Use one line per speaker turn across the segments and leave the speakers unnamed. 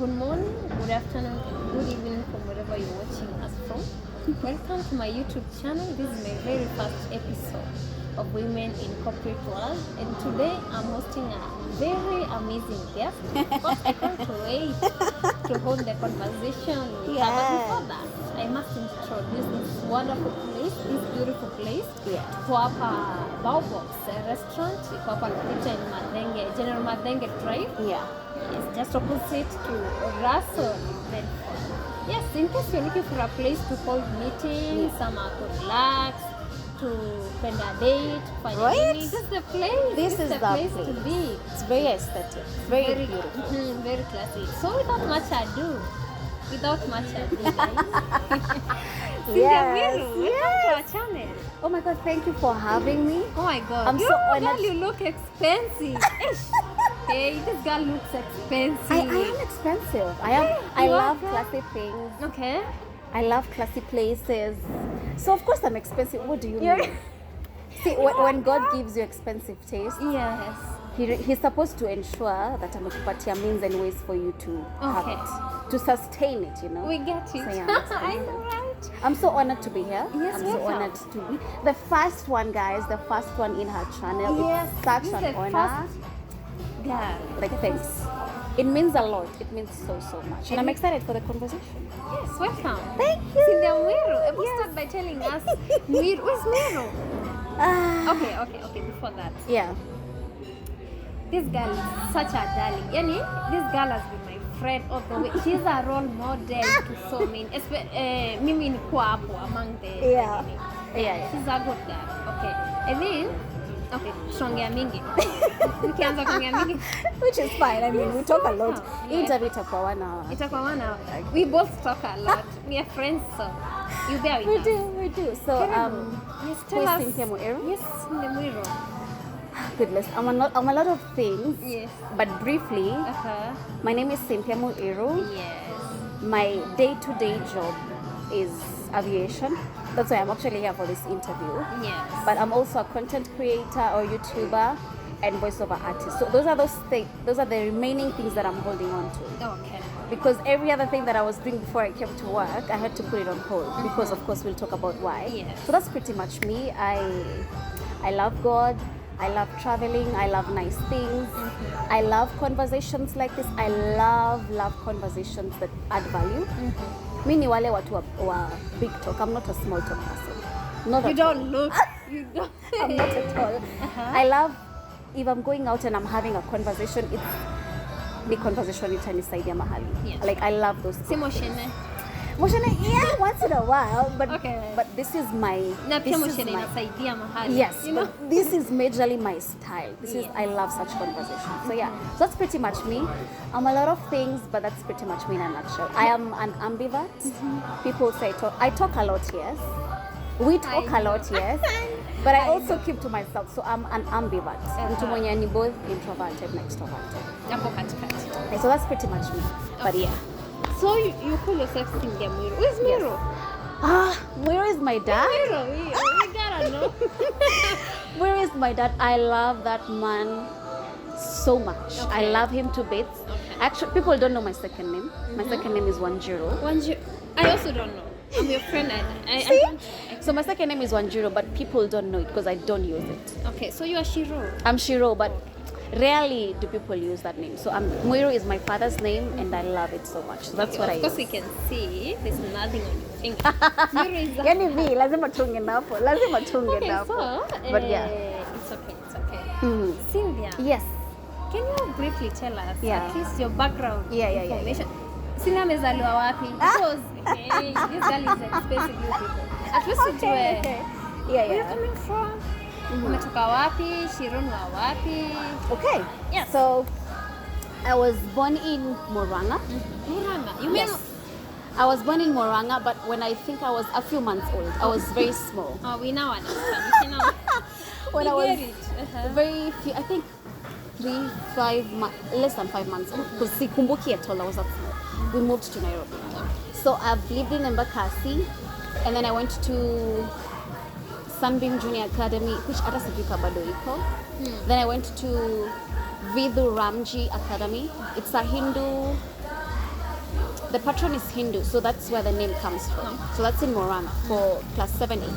Good morning, good afternoon, good evening from wherever you're watching us from. Welcome to my YouTube channel. This is my very first episode of Women in Corporate World, and today I'm hosting a very amazing guest. Of course, I can't wait to hold the conversation with her. But before that, I must introduce this wonderful place, this beautiful place. Tuko hapa Baobox restaurant, iko hapa located in Madenge, General Madenge Drive. It's just opposite to Russell. Yes, in case you're looking for a place to hold meetings, some are to relax, to spend a date, this is the place.
This is
the place to be.
It's very aesthetic, very beautiful,
very classy. So without much ado, guys. Cynthia Muiru, welcome to our channel.
Oh my God, thank you for having me.
Oh my God,
I'm so honored.
Girl, you look expensive. Hey, this girl looks expensive.
I am expensive. I love classy things.
Okay.
I love classy places. So of course I'm expensive. What do you mean? See, when God gives you expensive taste,
yes,
He's supposed to ensure that amekupatia means and ways for you to have it, to sustain it, you know.
We get it.
So, yeah,
I know, right?
I'm so honored to be here.
Yes,
I'm so honored to be the first one, guys. The first one in her channel.
Yes,
it's such an honor.
Yeah.
Like, thanks. It means a lot. It means so much. And I'm excited for the conversation.
Yes, welcome.
Thank you.
Cynthia Muiru. Let's start by telling us, Muiru, where's Muiru? Okay, before that.
Yeah.
This girl is such a darling. Yani, this girl has been my friend all the way. She's a role model to so many. Mimi ni kwa hapo among the...
Yeah.
She's a good girl. Okay. And then, tuongea mingi. Nikianza kuongea mingi.
Which is fine. I mean, we talk a lot. Interview itakuwa 1 hour.
Itakuwa 1 hour. We both talk a lot. We are friends, so you bear with us.
We do. So,
yes, tell us.
Cynthia Muiru?
Yes, Cynthia Muiru.
Goodness, I'm a lot of things.
Yes.
But briefly, my name is Cynthia Muiru.
Yes.
My day-to-day job is aviation. That's why I'm actually here for this interview.
Yes.
But I'm also a content creator or YouTuber and voiceover artist. So those are the remaining things that I'm holding on to.
Okay.
Because every other thing that I was doing before I came to work, I had to put it on hold because, of course, we'll talk about why.
Yes.
So that's pretty much me. I love God. I love traveling. I love nice things. I love conversations like this. I love conversations that add value. Mi ni wale watu wa big talk. I'm not a small talk person.
You don't look. You don't.
I'm not at all. I love, if I'm going out and I'm having a conversation, it's the conversation itanisaidia mahali.
Yes.
Like, I love those things. Moshene, yeah, once in a while, but this is my... Yes,
you know?
This is majorly my style. I love such conversations. So yeah, so that's pretty much me. I'm a lot of things, but that's pretty much me in a nutshell. I am an ambivert. People say I talk a lot, yes. We talk a lot, yes. But I also keep to myself, so I'm an ambivert. Mtu mwenye ni both introverted and extroverted. So that's pretty much me. But yeah.
So you call yourself Cynthia Muiru. Where's Muiru?
Muiru is my dad.
Muiru, we gotta know.
Muiru is my dad. I love that man so much. I love him to bits. Actually, people don't know my second name. My second name is Wanjiro.
I also don't know. I'm your friend.
So my second name is Wanjiro, but people don't know it because I don't use it.
Okay, so you are Shiro.
I'm Shiro, but rarely do people use that name. So Muiru is my father's name, and I love it so much. So that's what I use.
Of course, we can see there's nothing on your finger. Muiru is
yani vi lazima tunge napo.
So,
but yeah,
it's okay. Cynthia.
Yes.
Can you briefly tell us at least your background information? Cynthia amezaliwa wapi? Because this girl is expensive beautiful. At least where are you coming from? Umetoka wapi? Shironi wa wapi?
Okay.
Yes.
So I was born in Moranga.
Moranga. You mean?
Yes. I was born in Moranga, but when I think I was a few months old, I was very small.
Oh, we now understand.
When I was
very
few, I think less than 5 months old. Because sikumbuki at all, I was that small. We moved to Nairobi. So I've lived in Embakasi, and then I went to Sunbeam Junior Academy, which hata sijui bado iko. Then I went to Vidhu Ramji Academy. It's a Hindu The patron is Hindu, so that's where the name comes from. So that's in Morana for class 7, 8.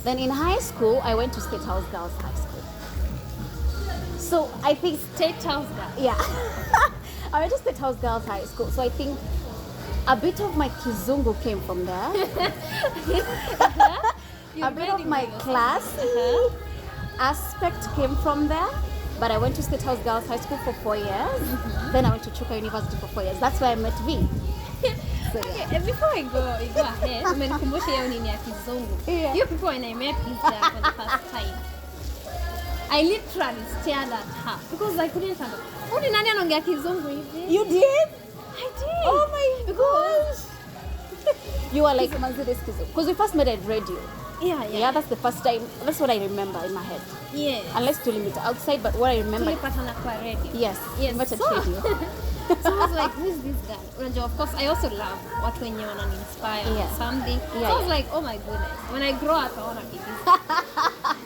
Then in high school, I went to State House Girls High School. So I think
State House Girls.
yeah, I went to State House Girls High School. So I think a bit of my kizungu came from there. A bit of my class aspect came from there. But I went to State House Girls High School for 4 years. Then I went to Chuka University for 4 years. That's where I met V. So, yeah.
Okay, before I go ahead, umenikumbusha hiyo nini ya kizungu.
Yeah.
You people when I met this girl for the first time, I literally stared at her because I couldn't understand. Uni nani anaongea kizungu hivi?
You did?
I did.
Oh my gosh. You were like, Manzi, this kizungu. Because we first met at radio. Yeah, that's the first time. That's what I remember in my head.
Yes.
Unless to limit outside, but what I remember.
Tulipatana kwa radio.
Yes,
Yes.
met at
So-
radio.
So I was like, who is this guy? Unajua, of course, I also love watu wenye wanani-inspire
Yeah.
something.
Yeah,
So I was
yeah.
like, oh my goodness. When I grow up, I want to be this guy.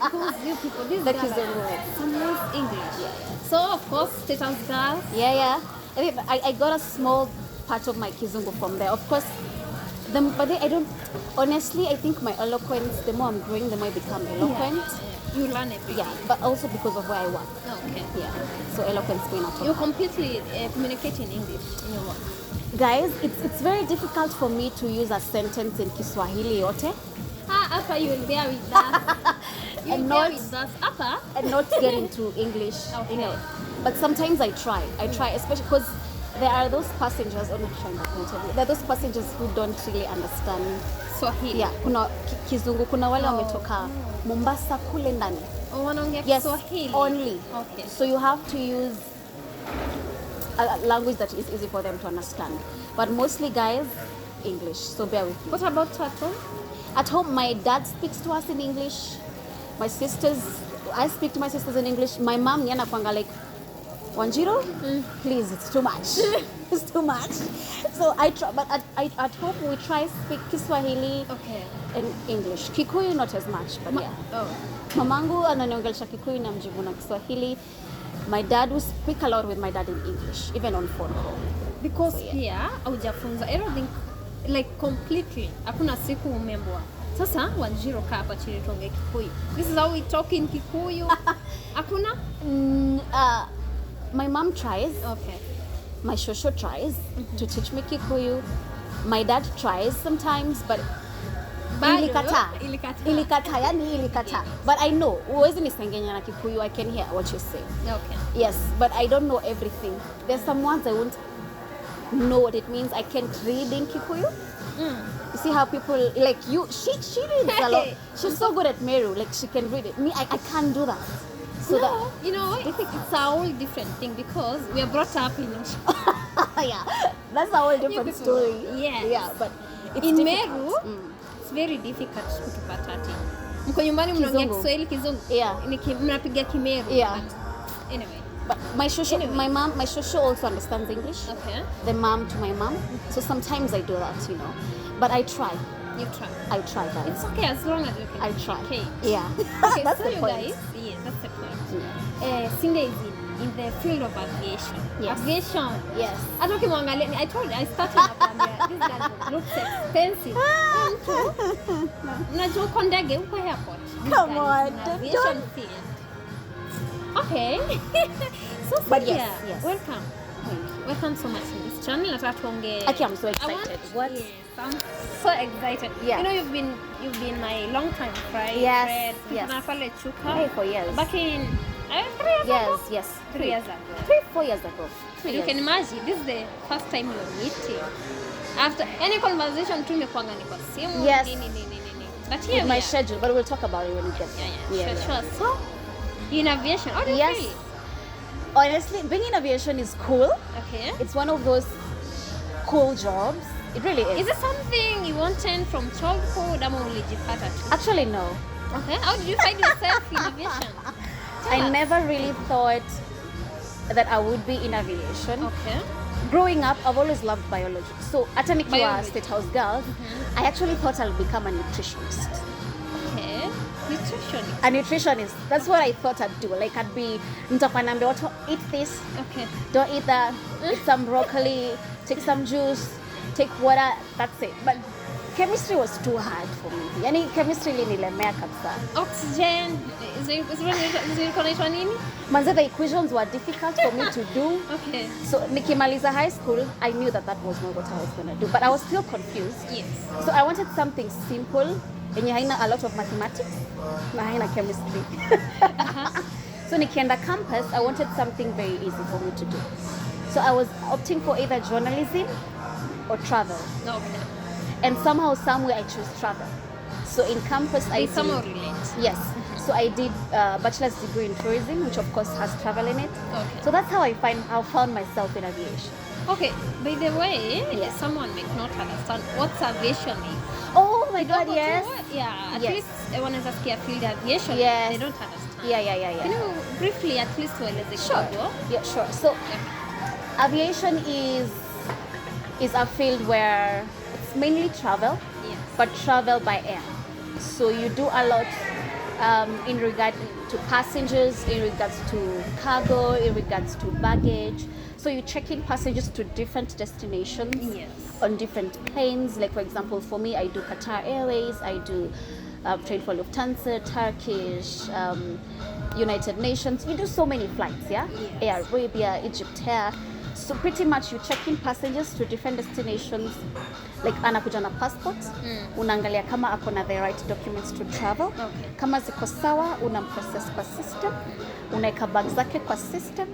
Because you people, this
That
guy
is the
like,
word.
some nice English. So of course, State House Girls.
Yeah. I think I got a small part of my kizungu from there. Of course, but then I don't. Honestly, I think my eloquence. The more I'm growing, the more I become eloquent.
You learn everything.
Yeah, but also because of where I work.
Okay.
Yeah, so eloquence going out.
You completely communicate in English in your work.
Guys, it's very difficult for me to use a sentence in Kiswahili yote
Upper, you will bear with that. You
And
will bear
not-
with that. Upper.
and not get into English.
Okay.
You know, but sometimes I try, especially because there are those passengers. Oh no, there are those passengers who don't really understand.
Swahili.
Yeah, kuna kizungu, kuna wale wametoka Mombasa kule ndani.
Oh, wanaongea
Yes,
Swahili.
only.
Okay.
So you have to use a language that is easy for them to understand. But mostly, guys, English. So bear with me.
What about Tato?
At home, my dad speaks to us in English. My sisters, I speak to my sisters in English. My mom, yana kwanga like, Wanjiro, please, it's too much. It's too much. So I try, but at home we try speak Kiswahili
Okay.
and English. Kikuyu not as much, but yeah.
Oh.
Mamangu ananiongelesha Kikuyu na mjibu na Kiswahili. My dad will speak a lot with my dad in English, even on phone call.
Because
So, yeah.
here haujafunza everything like completely. Hakuna siku umembwa. Sasa Wanjiro kaa hapa chini tuongee Kikuyu. This is how we talk in Kikuyu. Hakuna?
My mom tries.
Okay.
My shosho tries to teach me Kikuyu. My dad tries sometimes, but
Bado,
ilikataa.
ilikataa.
Ilikataa. But I know, huwezi nisengenya na Kikuyu, I can hear what you say.
Okay.
Yes, but I don't know everything. There's some words I won't know what it means. I can't read in Kikuyu. You see how people, like you, she reads a lot. She's so good at Meru, like she can read it. Me, I can't do that. So
No, you know, I think it's a whole different thing because we are brought up in
yeah, that's a whole different
people-
story.
yes.
Yeah, but it's
in
difficult.
Meru. It's very difficult kutupata ati. Mko nyumbani mnaongea
Kizungu.
Kiswahili Kizungu.
Yeah.
Mnapiga Kimeru.
Yeah.
But anyway.
But my shosho,
Anyway.
my shosho also understands English.
Okay.
The mom to my mom. So sometimes I do that, you know. But I try.
You try.
I try, guys.
It's okay as long as you can.
I try.
Okay.
Yeah.
Okay,
That's
so
the
you
point.
guys, yeah, that's the point. Cindy is in the field of aviation.
Yes.
Aviation.
Yes.
Hata ukimwangalia, I told you, I started nakwambia, this guy looks expensive. Unajua uko ndege, uko airport. This
Come
guy is in
on,
aviation
don't-
field. Okay. So
But
Cynthia,
yes, yes.
welcome.
Thank you.
Welcome so much to this channel. Nataka tuongee.
Okay, I'm so
I
excited.
want-
What?
Yes, I'm so excited.
Yeah.
You know, you've been my long time friend.
Yes,
friend.
yes.
Tukutana pale Chuka.
Hey, for years.
Back in 3 years ago.
Yes.
3 years ago.
4 years ago.
So you can imagine, this is the first time you're meeting. After any conversation, tu imekuanga ni kwa simu.
Yes.
Nini. But here
With
we
my
are.
schedule, but we'll talk about it when we get there.
Yeah. Sure. So, in aviation, how do you
Yes.
feel?
Honestly, being in aviation is cool.
Okay.
It's one of those cool jobs. It really is.
Is it something you wanted from childhood ama ulijipata tu?
Actually, no.
Okay. How did you find yourself in aviation?
I
Tell us.
never really thought that I would be in aviation.
Okay.
Growing up, I've always loved biology. So, at nikiwa
Biology.
State House Girls, I actually thought I'll become a nutritionist.
Okay. Nutritionist.
A nutritionist. That's what I thought I'd do. Like, I'd be, nitakuwa naambiwa watu, eat this,
Okay.
don't eat that, eat some broccoli, take some juice, take water, that's it. But chemistry was too hard for me. Yani chemistry ilinilemea kabisa.
Oxygen, zilikuwa nini?
Manze, the equations were difficult for me to do.
Okay.
So nikimaliza high school, I knew that was not what I was going to do. But I was still confused.
Yes.
So I wanted something simple, yenye haina a lot of mathematics, na haina chemistry. So nikienda campus, I wanted something very easy for me to do. So I was opting for either journalism or travel.
Okay.
And somehow, somewhere, I chose travel. So in campus, I
somehow relate.
Yes. So I did bachelor's degree in tourism, which of course has travel in it.
Okay.
So that's how I found myself in aviation.
Okay. By the way,
Yes.
someone may not understand what's aviation is.
Oh my God, yes.
Yeah. At
Yes.
least everyone is asking field aviation.
Yes.
They don't understand.
Yeah.
Can you briefly at least tueleze kidogo?
Yeah, sure. So aviation is a field where it's mainly travel,
Yes.
but travel by air. So you do a lot in regard to passengers, in regards to cargo, in regards to baggage. So you check in passengers to different destinations.
Yes.
On different planes. Like for example, for me, I do Qatar Airways, I do train for Lufthansa, Turkish, United Nations. We do so many flights, yeah?
Yes.
Air Arabia, Egypt Air. So pretty much you check in passengers to different destinations. Like anakuja na passport, unaangalia kama ako na the right documents to travel.
Okay.
Kama ziko sawa, unamprocess kwa system, unaeka bag zake kwa system,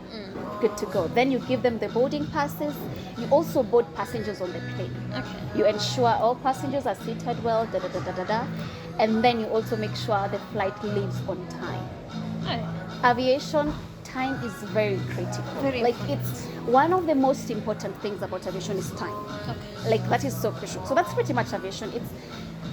good to go. Then you give them the boarding passes. You also board passengers on the plane.
Okay.
You ensure all passengers are seated well, and then you also make sure the flight leaves on time.
Okay.
Aviation, time is very critical.
Very
like
important.
it's one of the most important things about aviation is time.
Okay.
Like that is so crucial. So that's pretty much aviation. It's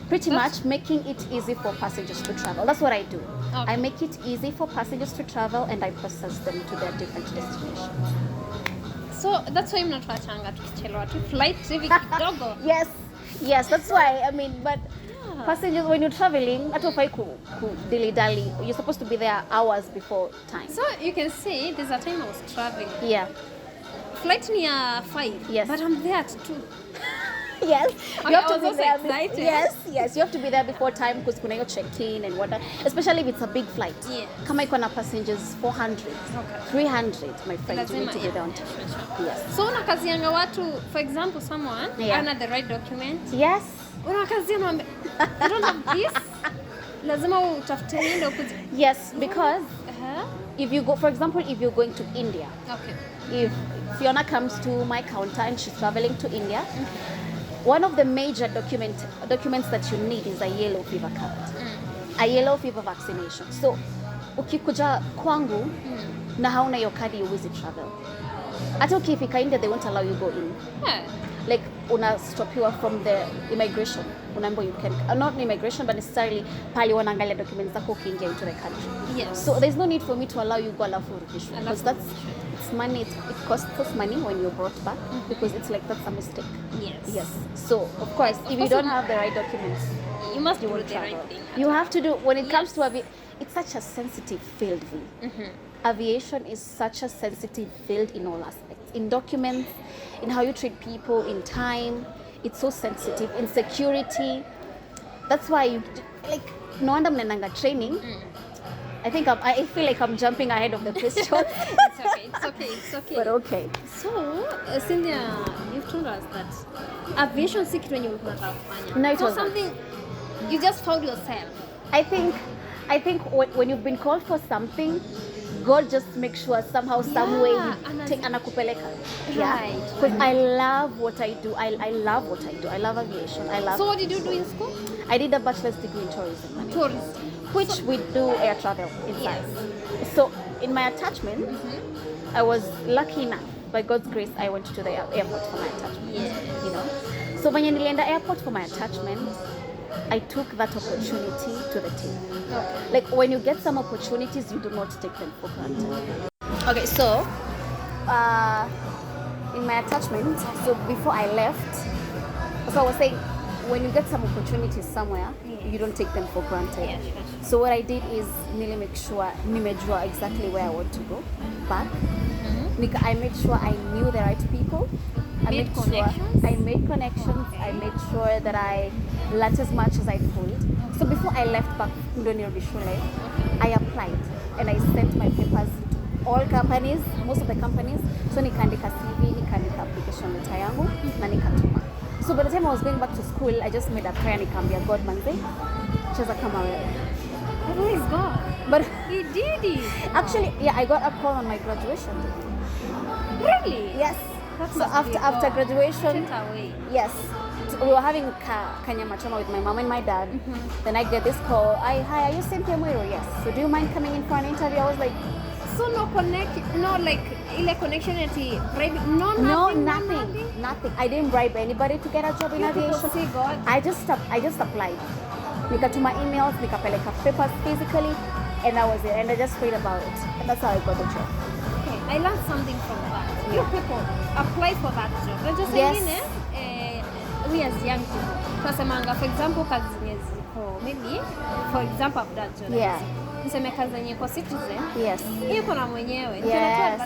pretty much making it easy for passengers to travel. That's what I do.
Okay.
I make it easy for passengers to travel and I process them to their different destinations.
So that's why mnatuachanga tukichelewa tu flight hivi kidogo.
Yes, that's why. I mean, but passengers, when you're traveling, atofai ku dilly-dally. You're supposed to be there hours before time.
So you can see there's a time I was traveling.
Yeah.
Flight near 5.
Yes.
But I'm there at 2.
Yes,
Okay,
you have
I
to
was
be
also
there.
excited.
Yes, you have to be there before time because kuna hiyo check-in and whatnot. Especially if it's a big flight.
Yes.
Kama iko na passengers 400, 300, my friend, you need to be there on time. Yes.
So unakazianga watu, for example, someone ana the right document.
Yes.
Unakazia naombe, you don't have this. Lazima utafute nini ndio kuzi.
Yes, because if you go, for example, if you're going to India.
Okay.
If Fiona comes to my counter and she's traveling to India, one of the major documents that you need is a yellow fever card, a yellow fever vaccination. So ukikuja kwangu na hauna hiyo kadi, huwezi travel. Hata ukifika India, they won't allow you go in.
Yeah.
Like unastopiwa from the immigration, unaambiwa you can not immigration but necessarily pale wanaangalia documents zako ukiingia into the country.
Yes.
So there's no need for me to allow you go alafu urudishwe because it's money. It costs us money when you're brought back because it's like that's a mistake.
Yes.
So of course, if you don't have the right documents,
You must
you
do
won't
the
travel.
right thing.
You have to do when it comes to it's such a sensitive field. Aviation is such a sensitive field in all aspects, in documents, in how you treat people, in time. It's so sensitive, in security. That's why you like no wonder mnenanga training. I think I feel like I'm jumping ahead of the question.
It's okay.
But okay.
So, Cynthia, you've told us that aviation si kitu yenye ulikuwa unataka kufanya.
No, it
so
wasn't.
something you just found yourself.
I think when you've been called for something, God just makes sure somehow, some way anakupeleka.
Right.
Because I love what I do. I love what I do. I love aviation.
So what did you do in school?
I did a bachelor's degree in tourism.
Tourism.
Which we do air travel inside.
Yes.
So in my attachment, I was lucky enough. By God's grace, I went to the airport for my attachment.
Yes.
You know. So when nilienda airport for my attachment, I took that opportunity to the team.
Okay.
Like when you get some opportunities, you do not take them for granted. Okay, so in my attachment, so before I left, so I was saying, when you get some opportunities somewhere, you don't take them for granted.
Yeah, sure.
So what I did is really make sure nimejua exactly where I want to go back. I made sure I knew the right people I
Made
made
connections?
sure I made connections. I made sure that I learned as much as I could. So before I left back ndo nirudi shule, I applied and I sent my papers to all companies, most of the companies. So nikaandika CV, nikaandika application letter yangu na nikatuma. So by the time I was going back to school, I just made a prayer, nikaambia God manze, cheza kama wewe.
Praise God.
But
He did it.
actually, yeah, I got a call on my graduation day.
Really?
Yes.
That
So
must be
after
God.
graduation,
Straight away.
yes, we were having kanyama choma with my mom and my dad. Then I get this call. Hi, are you Cynthia Muiru? Yes. So do you mind coming in for an interview? I was like,
So no like ile connection ati bribe,
no, nothing. I didn't bribe anybody to get a job in
You people
aviation.
see God.
I just applied. Nikatuma emails, nikapeleka papers physically, and that was it. And I just prayed about it. And that's how I got the job.
Okay, I learned something from that. You people apply for that job. Unajua
Yes.
sengine we as young people tunasemanga, for example, kazi zenye ziko maybe, for example, I've done journalism.
Yeah.
Niseme kazi zenye kwa Citizen.
Yes.
Hiyo iko na mwenyewe.
Yes.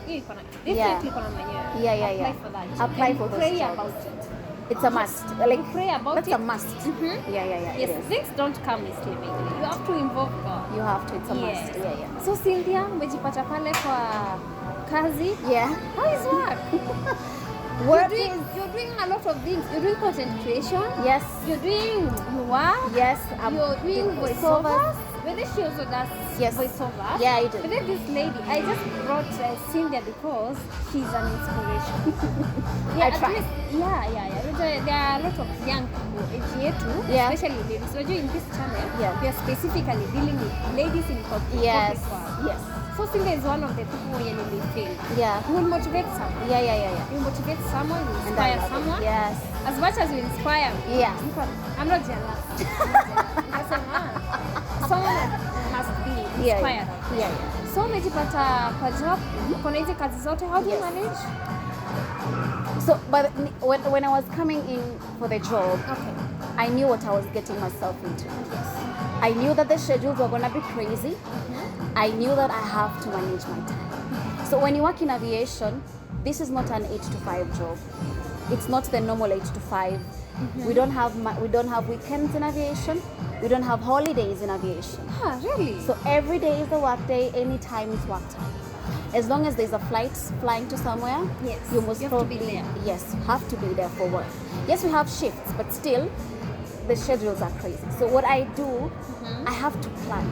Hiyo iko na definitely iko na mwenyewe.
Yeah.
Apply for that job.
Apply
And
for those
pray
jobs.
about it.
It's a must. Like
Pray about
that's
it.
a must. Yeah.
Yes,
It is.
things don't come easily. You have to involve God.
You have to. It's a
Yes.
must. Yeah.
So Cynthia, umejipata pale kwa kazi.
Yeah.
How is work?
Work
You're doing a lot of things. You're doing content creation.
Yes.
You're doing work.
Yes.
You're doing voiceovers. Whether she also does
Yes.
voiceovers.
Yeah, I do.
But then this lady, I just brought Cynthia because she's an inspiration.
I try.
There are a lot of young people age yetu,
Yeah.
especially ladies. So in this channel,
Yeah.
we are specifically dealing with ladies in corporate
Yes.
world.
Yes.
So Cynthia is one of the people who really feel.
Yeah.
You will motivate someone.
Yeah.
You motivate someone, you
And I
inspire
love it.
someone.
Yes.
As much as you inspire me,
Yeah.
I'm not jealous. Someone must be inspired.
Yeah.
So umejipata kwa job, uko na hizi kazi zote, how do you
Yes.
manage?
So, but when I was coming in for the job,
Okay.
I knew what I was getting myself into. I knew that the schedules were gonna be crazy. I knew that I have to manage my time. So when you work in aviation, this is not an 8 to 5 job. It's not the normal 8 to 5. We don't have weekends in aviation. We don't have holidays in aviation.
Ah, really?
So every day is a work day. Any time is work time. As long as there's a flight flying to somewhere,
Yes,
you must
you have to be
probably
there.
yes have to be there for work. Yes, we have shifts, but still, the schedules are crazy. So what I do, I have to plan.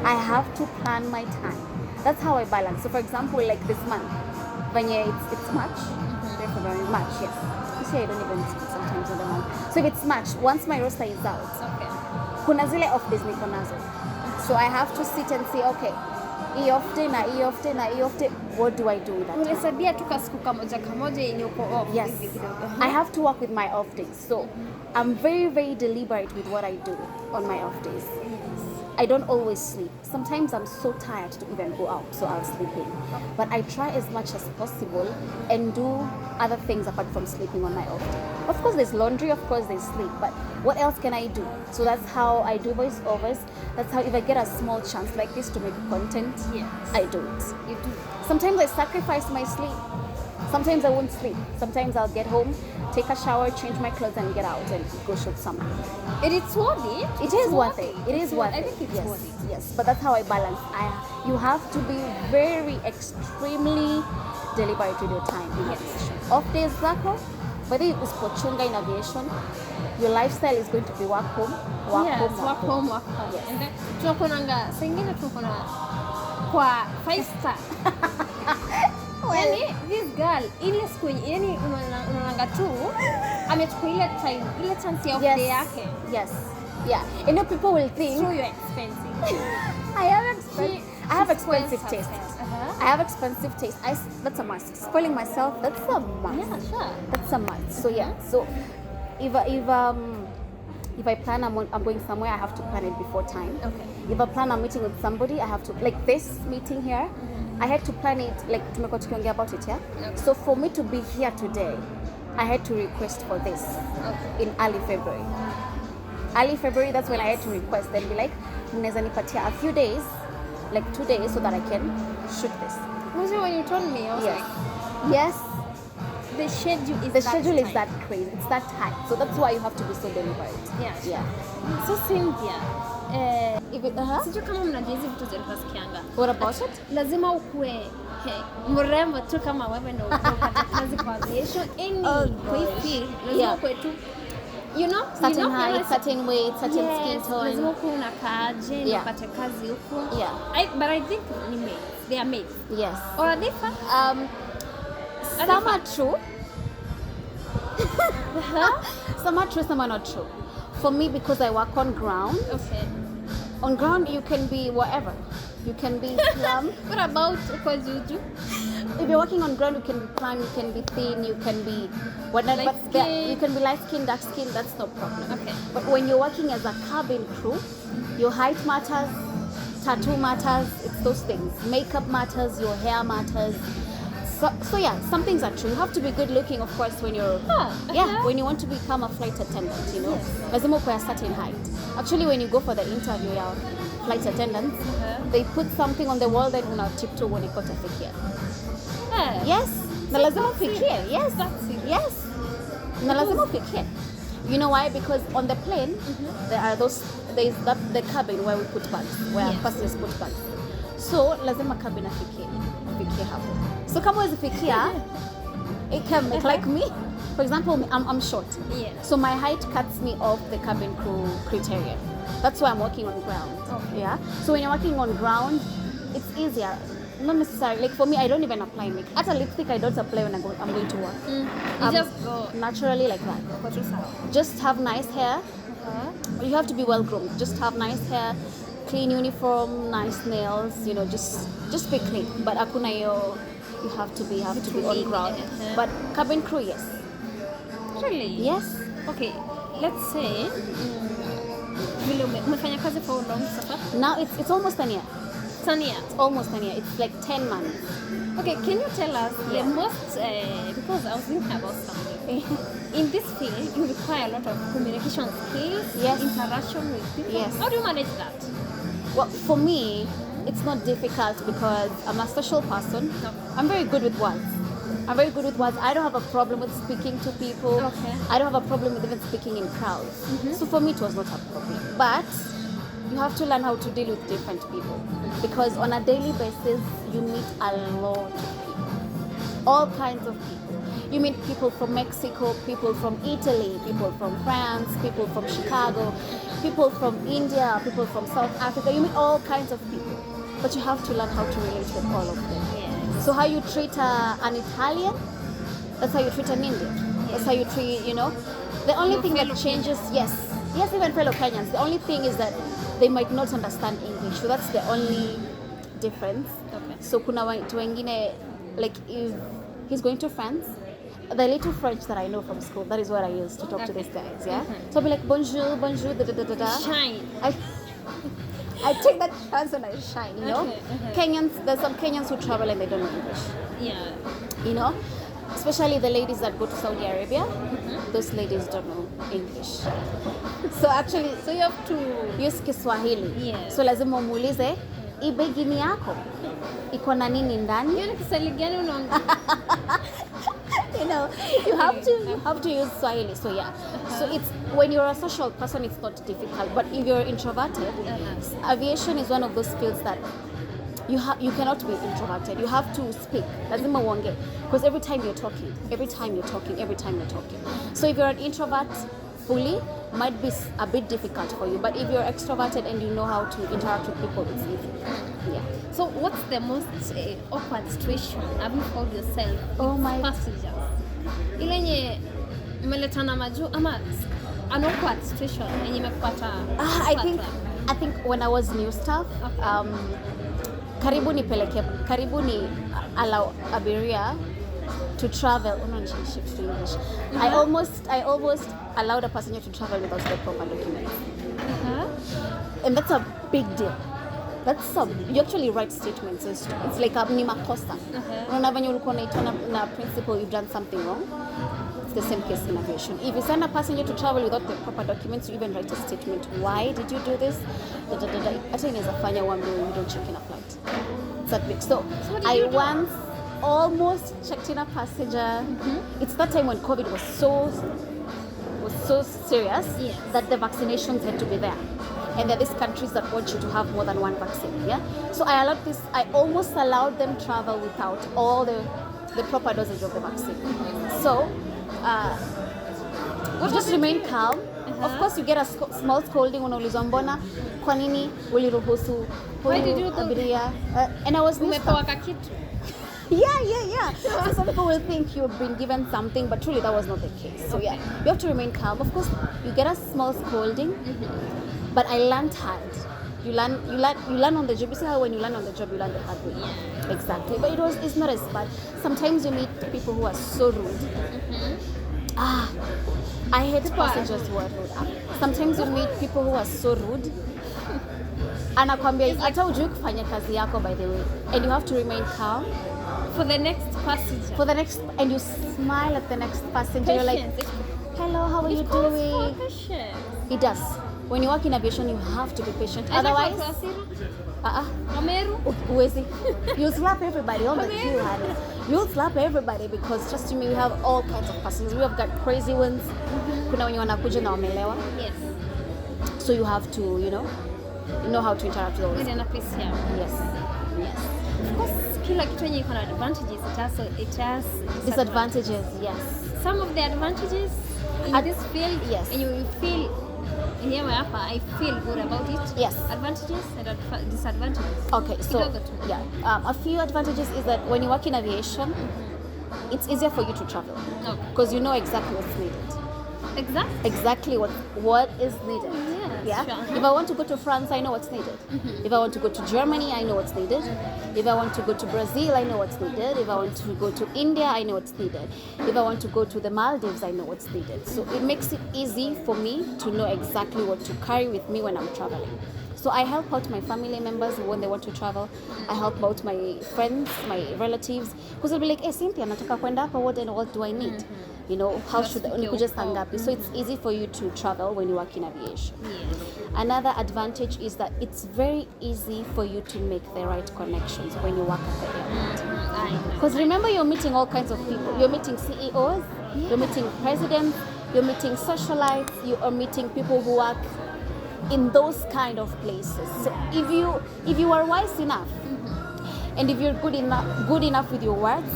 I have to plan my time. That's how I balance. So for example, like this month, when it's March, February, March, yes. You see, I don't even speak sometimes in the month. So if it's March, once my roster is out,
Okay.
kuna zile off days niko nazo. So I have to sit and say, okay, hii off day na hii off day na hii off day, what do I do with that time?
Unahesabia tu kasiku kamoja yenye uko off.
Yes,
hivi kidogo.
I have to work with my off days. So I'm very, very deliberate with what I do on my off days. I don't always sleep. Sometimes I'm so tired to even go out, so I'll sleep in. But I try as much as possible and do other things apart from sleeping on my off day. Of course, there's laundry, of course, there's sleep, but what else can I do? So that's how I do voiceovers. That's how, if I get a small chance like this to make content,
Yes.
I do it.
You do.
Sometimes I sacrifice my sleep. Sometimes I won't sleep. Sometimes I'll get home, take a shower, change my clothes, and get out and go shoot something.
And it's worth it.
It is worth it. It is worth
I
it.
think it's
Yes,
worth it.
yes. But that's how I balance. You have to be very extremely deliberate with your time.
Yes.
Off days zako, whether you usipochunga in aviation, your lifestyle is going to be work home, work
Yes,
home,
work home, work home.
Yes.
And then tunakonanga, saa ingine tunakona kwa 5 star. Yani this girl ile siku yani unaonanga tu amechukua ile chance ya off day yake.
Yes. Yeah. You know, people will think
So you're expensive.
I have expensive
spoils
taste.
herself.
I have expensive taste. That's a must. Spoiling myself, that's a must.
Yeah, sure.
That's a must. So yeah. So if I plan I'm going somewhere, I have to plan it before time.
Okay.
If I plan I'm meeting with somebody, I have to, like this meeting here, I had to plan it, like tumekuwa tukiongea about it, yeah?
Okay.
So for me to be here today, I had to request for this
Okay.
in early February. Early February, that's when I had to request and be like, mnaweza nipatia a few days, like 2 days, so that I can shoot this.
Was it when you told me? I was
Yes.
like,
Yes.
the schedule is
The
that
schedule is
tight.
that crazy. It's that tight. So that's why you have to be so deliberate.
Yeah. So Cynthia,
If it,
sijui kama mnajua hizi vitu zinasikianga.
What about it?
Lazima ukue mrembo tu kama wewe ndio upate kazi kwa aviation. Kwa hii field lazima ukue tu
certain height, certain weight, certain skin tone.
Lazima ukue unakaaje na upate kazi huku. But I think ni made. They are made.
Yes.
Or are they fun?
Some are true. Some are true, some are not true. For me, because I work on ground.
Okay.
On ground, you can be whatever. You can be plump.
What about kwa juju?
If you're working on ground, you can be plump, you can be thin, you can be whatever. You can be light skin, dark skin. That's no problem.
Okay.
But when you're working as a cabin crew, your height matters, tattoo matters. It's those things. Makeup matters. Your hair matters. So yeah, some things are true. You have to be good looking, of course, when you're when you want to become a flight attendant, you know. Lazima uwe a certain height. Actually, when you go for the interview, flight attendants, they put something on the wall that una tiptoe when you got to fikia. Yes, na lazima ufikie. Yes, na lazima ufikie. You know why? Because on the plane, there is the cabin where we put bags, where passengers put bags. So lazima cabin afikie hapo. So kama huwezi fikia, it can make like me. For example, I'm short. So my height cuts me off the cabin crew criteria. That's why I'm working on ground. Yeah. So when you're working on ground, it's easier. Not necessarily. Like for me, I don't even apply makeup. At a lipstick, I don't apply when I'm going to work.
You just go
naturally like that. Just have nice hair. You have to be well groomed. Just have nice hair, clean uniform, nice nails. You know, just be clean. But akuna yo, you have to be on ground. But cabin crew, yes.
Really?
Yes.
Okay. Let's say umefanya kazi for how long sasa?
Now it's almost an year. It's almost an year. It's like 10 months.
Okay, can you tell us the most, because I was thinking about something. In this field, you require a lot of communication skills, interaction with people.
Yes.
How do you manage that?
Well, for me, it's not difficult because I'm a social person. I'm very good with words. I don't have a problem with speaking to people. I don't have a problem with even speaking in crowds. So for me, it was not a problem. But you have to learn how to deal with different people because on a daily basis, you meet a lot of people. All kinds of people. You meet people from Mexico, people from Italy, people from France, people from Chicago, people from India, people from South Africa. You meet all kinds of people. But you have to learn how to relate with all of them. So how you treat an Italian, that's how you treat an Indian. That's how you treat, The only thing that changes, yes, even fellow Kenyans, the only thing is that they might not understand English. So that's the only difference. So kuna watu wengine, like if he's going to France, the little French that I know from school, that is what I use to talk to these guys, yeah? So I'll be like, bonjour, da-da-da-da-da.
Shine.
I take that chance when I shine, Kenyans, there's some Kenyans who travel and they don't know English.
Yeah.
Especially the ladies that go to Saudi Arabia, those ladies don't know English. So you have to use Kiswahili. So lazima umuulize, hii begi ni yako? Iko na nini ndani?
Hiyo ni Kiswahili gani unaongea?
You have to use Swahili. So so it's when you're a social person, it's not difficult. But if you're introverted, aviation is one of those fields that you cannot be introverted. You have to speak. Lazima uongee. Because every time you're talking. So if you're an introvert fully, might be a bit difficult for you. But if you're extroverted and you know how to interact with people, it's easy.
So what's the most awkward situation have you found yourself with passengers? Ile yenye mmeletana majuu ama an awkward situation yenye imekupata?
I think when I was new staff, karibu ni allow abiria to travel. Shift to English. I almost allowed a passenger to travel without the proper documents. And that's a big deal. You actually write statements. It's like a ni makosa. Unaona venye ulikuwa unaitana na principal, you've done something wrong. It's the same case in aviation. If you send a passenger to travel without the proper documents, you even write a statement. Why did you do this? Hata inaweza fanya uambiwe you don't check in a flight. It's that big. So I once almost checked in a passenger. It's that time when COVID was so serious that the vaccinations had to be there. And there are these countries that want you to have more than one vaccine. Yeah. So I almost allowed them travel without all the proper dosage of the vaccine. So we just remain calm. Of course, you get a small scolding when unaulizwa mbona kwa nini uliruhusu abiria, and I was
Umepewa kakitu.
Yeah. So some people will think you've been given something, but truly that was not the case. So yeah, you have to remain calm. Of course, you get a small scolding, but I learned hard. You learn on the job. You see how when you learn on the job, you learn the hard way.
Yeah.
Exactly. But it's not as bad. Sometimes you meet people who are so rude. I hate passengers who are rude. Sometimes you meet people who are so rude. Anakwambia hata hujui kufanya kazi yako, by the way, and you have to remain calm
For the next passenger.
And you smile at the next passenger. You're like, hello, how are you doing? It does. When you work in aviation, you have to be patient. Otherwise, you'll slap everybody on the queue, honey. You'll slap everybody because trust me, we have all kinds of passengers. We have got crazy ones. Kuna wenye wanakuja na wamelewa.
Yes.
So you have to, know how to interact with those. Yes.
Of course, kila kitu yenye iko na advantages, it has
Disadvantages, yes.
Some of the advantages in this field,
yes.
And you feel I feel good about it.
Yes.
Advantages and disadvantages.
Okay, so a few advantages is that when you work in aviation, it's easier for you to travel because you know exactly what's needed. Exactly what is needed.
Yeah.
Sure. If I want to go to France, I know what's needed. If I want to go to Germany, I know what's needed. If I want to go to Brazil, I know what's needed. If I want to go to India, I know what's needed. If I want to go to the Maldives, I know what's needed. So it makes it easy for me to know exactly what to carry with me when I'm traveling. So I help out my family members when they want to travel. I help out my friends, my relatives, because they'll be like, hey, Cynthia, nataka kwenda hapa, what do I need? How should nikuje saa ngapi? So it's easy for you to travel when you work in aviation.
Yes.
Another advantage is that it's very easy for you to make the right connections when you work at the airport. Because remember, you're meeting all kinds of people. You're meeting CEOs, you're meeting presidents, you're meeting socialites, you are meeting people who work in those kind of places. So if you are wise enough, and if you're good enough with your words,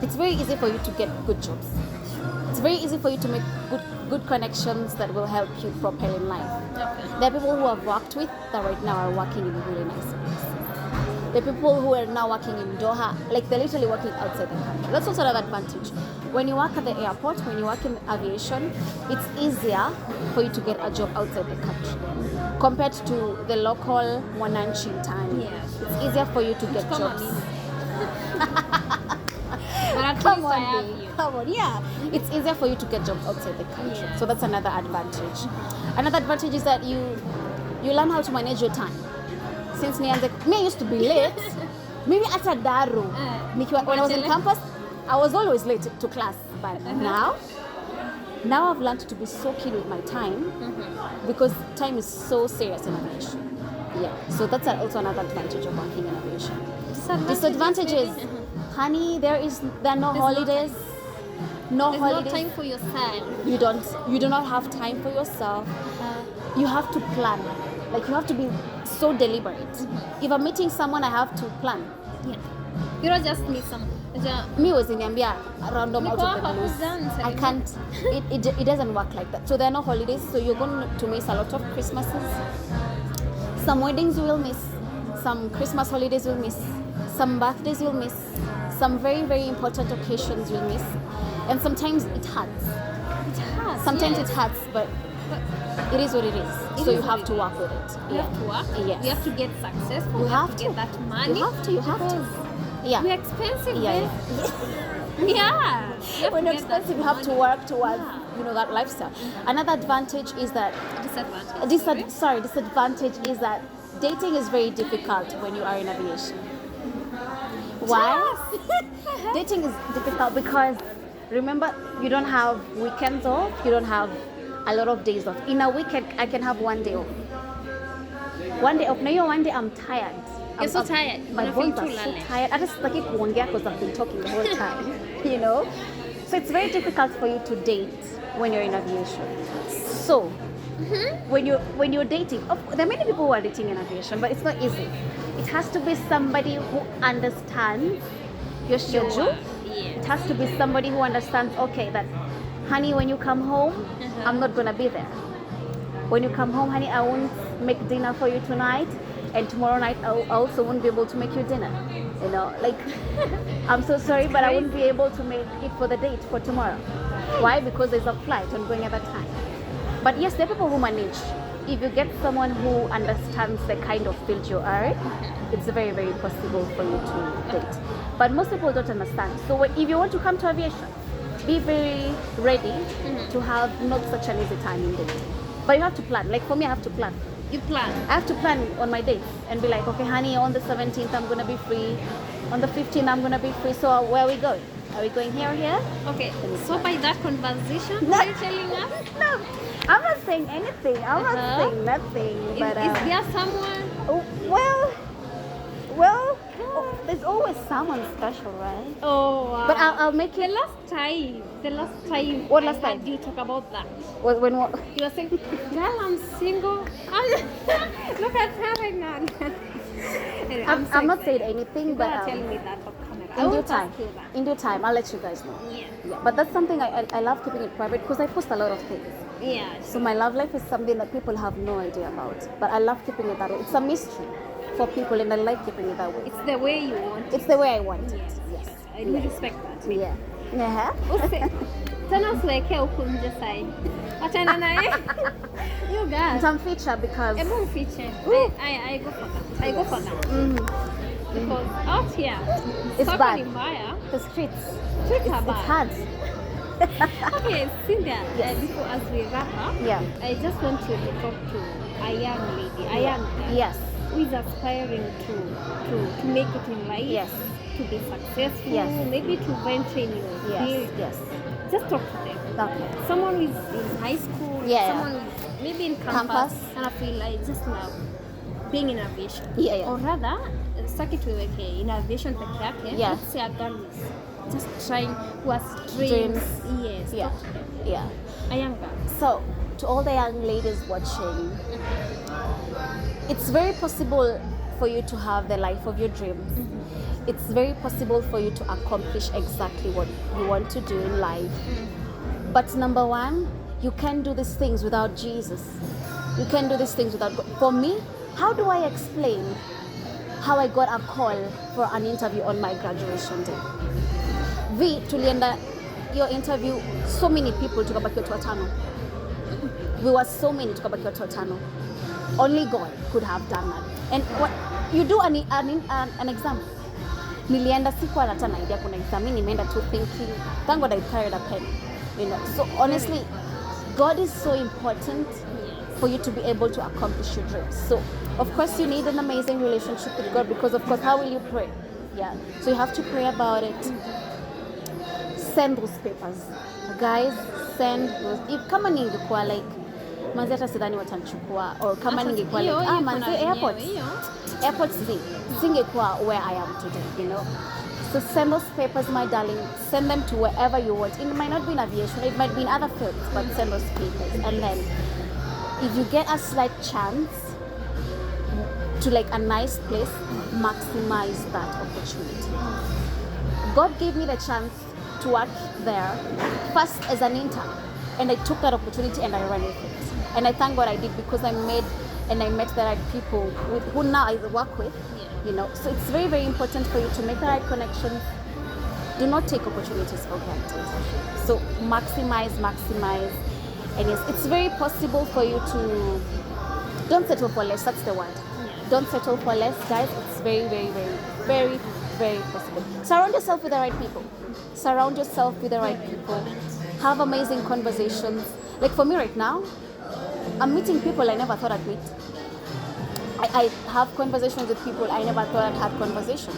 it's very easy for you to get good jobs. It's very easy for you to make good connections that will help you propel in life. There are people who I've worked with that right now are working in really nice places. There are people who are now working in Doha, like they're literally working outside the country. That's also another advantage. When you work at the airport, when you work in aviation, it's easier for you to get a job outside the country compared to the local Mwananchi time.
Yes.
It's easier for you to get jobs.
Come on,
yeah. It's easier for you to get jobs outside the country. Yeah. So that's another advantage. Another advantage is that you learn how to manage your time. Since me I used to be late. Maybe at a daru. When I was in campus, I was always late to class. But now I've learned to be so keen with my time because time is so serious in aviation. Yeah. So that's also another advantage of working in aviation. Disadvantages. Honey, there are no holidays. No holidays.
No time for yourself.
You do not have time for yourself. You have to plan. Like you have to be so deliberate. If I'm meeting someone, I have to plan.
Yeah. You don't just meet someone.
Me was in Zambia, random out of the blues. I can't. It doesn't work like that. So there are no holidays. So you're going to miss a lot of Christmases. Some weddings you will miss. Some Christmas holidays you'll miss. Some birthdays you'll miss. Some very, very important occasions you'll miss. And sometimes it hurts. Sometimes it hurts, but it is what it is. So you have to work with it.
You have to work.
Yes.
You have to get successful.
You have
to get that money.
You have to. Yeah.
We're expensive.
Yeah. When you're expensive, you have to work towards that lifestyle. Another advantage is that disadvantage is that dating is very difficult when you are in aviation. Why? Dating is difficult because remember, you don't have weekends off. You don't have a lot of days off. In a weekend, I can have one day off. One day off. Now, one day I'm tired.
You're so tired.
My bones are so tired. I just like because I've been talking the whole time, you know. So it's very difficult for you to date when you're in aviation. So when you're dating, there are many people who are dating in aviation, but it's not easy. It has to be somebody who understands your schedule. It has to be somebody who understands, okay, that honey, when you come home, I'm not gonna be there. When you come home, honey, I won't make dinner for you tonight, and tomorrow night I also won't be able to make you dinner. You know, like I'm so sorry, but I won't be able to make it for the date for tomorrow. Why? Because there's a flight ongoing at that time. But yes, there are people who manage. If you get someone who understands the kind of field you are in, it's very, very possible for you to date. But most people don't understand. So if you want to come to aviation, be very ready to have not such an easy time in dating. But you have to plan. Like for me, I have to plan.
You plan?
I have to plan on my dates and be like, okay, honey, on the 17th, I'm going to be free. On the 15th, I'm going to be free. So where are we going? Are we going here or here?
Okay, so by that conversation, what are you telling us?
No, I'm not saying anything. I'm not saying nothing. But,
is there someone?
Well, there's always someone special, right?
Oh, wow.
But I'll make it.
The last time.
What last time?
You talk about that.
When what?
You were saying, girl, I'm single. Look at her right now. Anyway,
I'm not saying anything, but
telling me that off camera.
In due time, I'll let you guys know. Yeah. But that's something I love keeping it private because I post a lot of things.
Yeah.
So my love life is something that people have no idea about. But I love keeping it that way. It's a mystery for people, and I like keeping it that way.
It's the way you want it.
It's the way I want it.
Yes. I do respect that.
Yeah.
Tena usiwekee huku nje sai. Achana naye. You guys.
Nitamficha because
I go for that. I go for that. Because out here,
it's bad.
Mbaya,
the streets.
Streets are
It's
bad.
hard.
Okay, Cynthia, before as we wrap up, I just want you to talk to a young lady, a young girl.
Yes.
Who is aspiring to make it in life.
Yes.
To be successful.
Yes.
Maybe to venture in your field.
Yes.
Just talk to them.
Okay.
Someone who is in high school. Someone who is maybe in campus. And I feel like just love being in aviation. Or rather, saki tuweke in aviation peke yake. Let's say a girl who is just trying, who has dreams. Yes.
Yeah.
A young girl.
So, to all the young ladies watching, it's very possible for you to have the life of your dreams. It's very possible for you to accomplish exactly what you want to do in life. But number one, you can't do these things without Jesus. You can't do these things without God. For me, how do I explain how I got a call for an interview on my graduation day? Tulienda your interview, so many people tukabaki watu watano. We were so many tukabaki watu watano. Only God could have done that. And what you do an exam. Nilienda sikuwa hata na idea kuna exam, nimeenda to thinking, thank God I carried a pen, you know. So honestly, God is so important for you to be able to accomplish your dreams. So of course you need an amazing relationship with God, because of course how will you pray? Yeah. So you have to pray about it. Send those papers, guys. Send those. If kama ningekuwa like manzi hata sidhani watanichukua, or kama ningekuwa like manzi airport singekuwa where I am today, you know. So send those papers, my darling. Send them to wherever you want. It might not be in aviation, it might be in other fields, but send those papers. And then if you get a slight chance to like a nice place, maximize that opportunity. God gave me the chance to work there first as an intern, and I took that opportunity and I ran with it. And I thank God I did, because I met the right people who now I work with, you know. So it's very, very important for you to make the right connections. Do not take opportunities for granted. So maximize. And yes, it's very possible for you to, don't settle for less, that's the word. Don't settle for less, guys. It's very, very, very, very, very possible. Surround yourself with the right people. Surround yourself with the right people. Have amazing conversations. Like for me right now, I'm meeting people I never thought I'd meet. I have conversations with people I never thought I'd had conversations.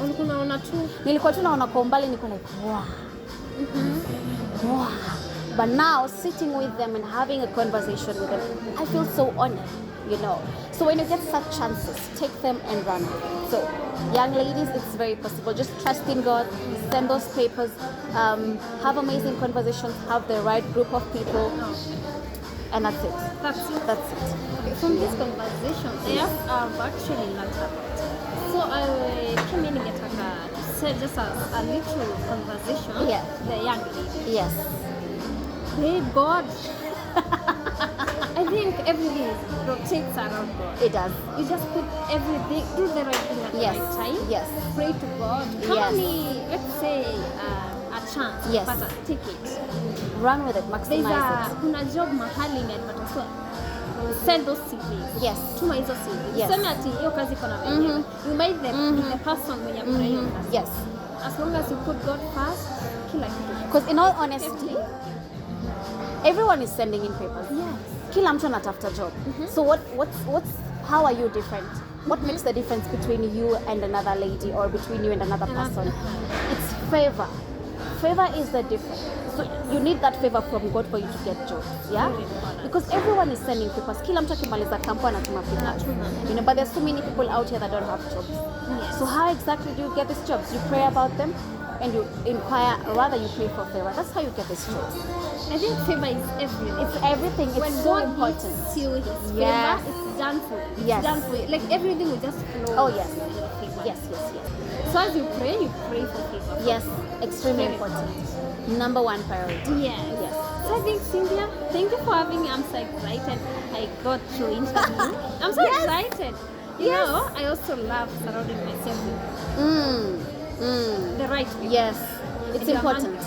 Nilikuwa tu naona kwa umbali, niko like, wow. Wow. But now, sitting with them and having a conversation with them, I feel so honored, you know. So when you get such chances, take them and run. So young ladies, it's very possible. Just trust in God, send those papers, have amazing conversations, have the right group of people, and that's it.
That's it.
That's it.
Okay, from this conversation, I've actually learned a lot. So I came in get to say just a little conversation.
Yeah.
The young lady.
Yes.
Hey God. I think everything rotates around God.
It does.
You just put everything, do the right thing at the
Yes.
right time.
Yes.
Pray to God.
Yes.
Let's say a chance.
Yes.
But take it.
Run with it.
There's
Maximize it.
kuna job mahali imeadvertise. Send those CVs.
Yes.
Tuma hizo CVs.
Yes.
Sema ati hiyo kazi iko na wenyewe. You made the person mwenye afurahi hiyo kazi.
Yes.
As long as you put God first, kila kitu.
Because in all honesty, everyone is sending in papers.
Yes.
Kila mtu anatafuta job. So how are you different? What makes the difference between you and another lady or between you and another person? It's favor. Favor is the difference. So you need that favor from God for you to get jobs. Yeah? Because everyone is sending papers. Kila mtu akimaliza kampo anatuma papers. You know, but there's so many people out here that don't have jobs.
Yes.
So how exactly do you get these jobs? You pray about them and you inquire, or rather you pray for favor. That's how you get these jobs.
I think favor is everything.
It's everything. It's
when
so
God
important.
gives you his favor,
Yes.
it's done for you. It's
Yes.
done for you. Like everything will just flow.
Oh, yes.
with your favor.
Yes, yes, yes.
So as you pray for favor.
Yes, extremely
Very
important. Number one priority.
Yes.
Yes.
So I think Cynthia, thank you for having me. I'm so excited. I got to interview. I'm so
Yes.
excited. You
Yes.
know, I also love surrounding myself with the right people.
Yes, it's
And your
important.
man-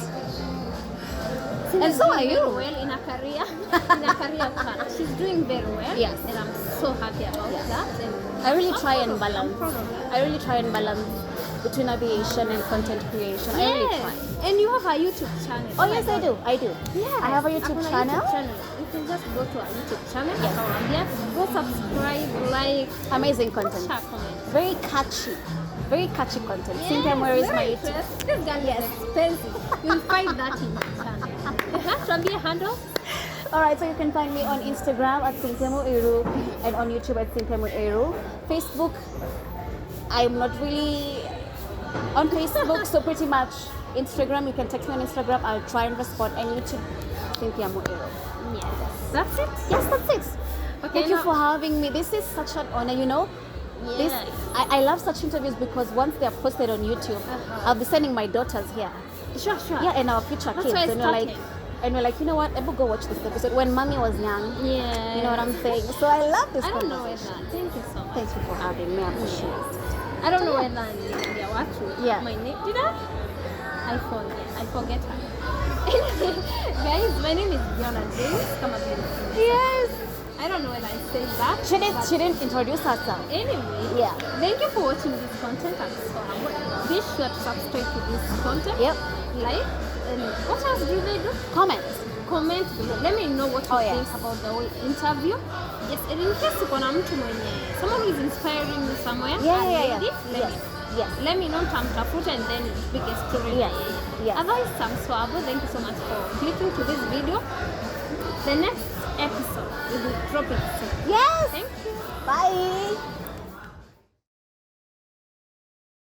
And so are
doing
you.
very well in her career. In her career path. She's doing very well.
Yes.
And I'm so happy about
Yes.
that. And
I really
I'm
try
proud
and
of her. I'm
balance.
proud of her.
I really try and balance between aviation and content creation. I really
Yes.
try.
And you have a YouTube channel.
Oh yes, I do. I do.
Yes.
I have a YouTube
Akona
channel.
YouTube channel. You can just go to our YouTube channel.
Yes.
Akawaambia, go subscribe, like,
Amazing content.
share, comment.
Very catchy. Very catchy content. Cynthia Muiru is my
very
YouTube.
interesting. This girl is expensive. You'll find that in my channel. Tuambie handle.
Alright, so you can find me on Instagram at Cynthia Muiru and on YouTube at Cynthia Muiru. Facebook, I'm not really on Facebook, so pretty much Instagram, you can text me on Instagram, I'll try and respond. And YouTube, Cynthia Muiru.
Yes. That's it.
Yes, that's it.
Okay,
Thank you
now-
for having me. This is such an honor, you know. This
Yes.
I love such interviews because once they're posted on YouTube, I'll be sending my daughters here.
Sure.
Yeah, and our future
That's
kids.
why I
And we're like,
started.
you know what? Ebu go watch this episode when mommy was young.
Yeah.
You know what I'm saying? So I love this
I don't know
conversation.
whether. Thank you so much.
Thank you for having me. I appreciate it.
I don't know whether they are watching.
Yeah.
My name. Did I forget her. Guys, my name is youtuber.This. Come again.
Yes.
I don't know whether I said that.
She didn't introduce herself.
Anyway,
Yeah.
thank you for watching this content. I'm so humble. Be sure to subscribe to this content.
Yep.
Like, and what else do they do?
Comment.
Comment below. Let me know what you
Oh, yes.
think about the whole interview. Yes, and in case uko na mtu mwenye, someone who is inspiring you somewhere,
Yeah,
a
yeah, yeah.
lady,
Yes. Yes.
let me know, nitamtafuta and then big story.
Yes. Yes.
Otherwise, I'm so humble. Thank you so much for clicking to this video. The next episode, we will drop it soon.
Yes.
Thank you.
Bye.